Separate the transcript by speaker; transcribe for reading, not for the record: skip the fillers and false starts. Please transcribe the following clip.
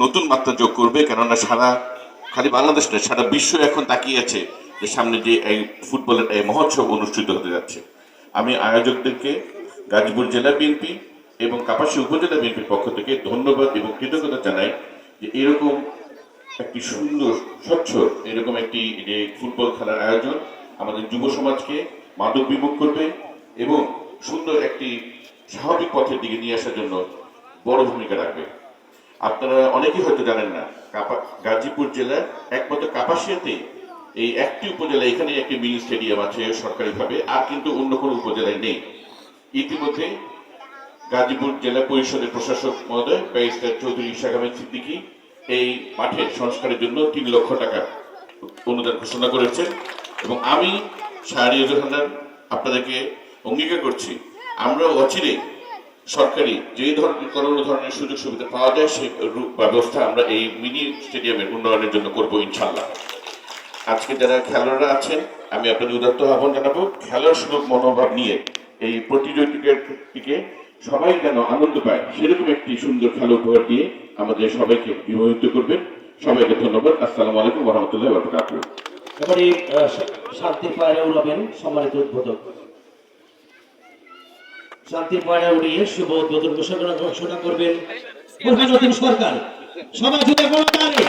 Speaker 1: নতুন মাত্রা যোগ করবে, কেননা সারা খালি বাংলাদেশ নয়, সারা বিশ্ব এখন তাকিয়ে আছে যে সামনে যে এই ফুটবলের এই মহোৎসব অনুষ্ঠিত হতে যাচ্ছে। আমি আয়োজকদেরকে গাজীপুর জেলা বিএনপি এবং কাপাসিয়া উপজেলা বিএনপির পক্ষ থেকে ধন্যবাদ এবং কৃতজ্ঞতা জানাই যে এরকম একটি সুন্দর স্বচ্ছ এরকম একটি যে ফুটবল খেলার আয়োজন আমাদের যুব সমাজকে মাদক বিমুখ করবে এবং সুন্দর একটি স্বাভাবিক পথের দিকে নিয়ে আসার জন্য বড় ভূমিকা রাখবে। আপনারা অনেকেই হয়তো জানেন না, গাজীপুর জেলার একমাত্র কাপাসিয়াতে এই একটি উপজেলা, এখানে একটি মিনি স্টেডিয়াম আছে সরকারিভাবে, আর কিন্তু অন্য কোনো উপজেলায় নেই। ইতিমধ্যে গাজীপুর জেলা পরিষদের প্রশাসক মহোদয় ব্যারিস্টার চৌধুরী ইশাক আহমেদ সিদ্দিকী এই মাঠের সংস্কারের জন্য 3 লক্ষ টাকা অনুদান ঘোষণা করেছেন এবং আমি শাহরিয়ার হান্নান আপনাদেরকে অঙ্গীকার করছি আমরা অচিরে সরকারি যেই ধরনের কোনো ধরনের সুযোগ সুবিধা পাওয়া যায় সেই ব্যবস্থা আমরা এই মিনি স্টেডিয়ামের উন্নয়নের জন্য করব ইনশাল্লাহ। আজকে যারা খেলোয়াড়রা আছেন আমি আপনাদের উদাত্ত আহ্বান জানাবো, খেলার সুলভ মনোভাব নিয়ে এই প্রতিযোগিতাটিকে সবাই যেন আনন্দ পায় সেরকম একটি সুন্দর খেলা উপহার দিয়ে আমাদের সবাইকে বিমোহিত করবেন। সবাইকে ধন্যবাদ। আসসালামু আলাইকুম ওয়া রাহমাতুল্লাহি ওয়া বারাকাতুহু।
Speaker 2: এবারে শান্তির পায়রা উড়াবেন সম্মানিত উদ্বোধক। শান্তির পায়রা উড়িয়ে শুভ উদ্বোধন ঘোষণা করবেন সরকার। সবাই জুড়ে বলো তারে।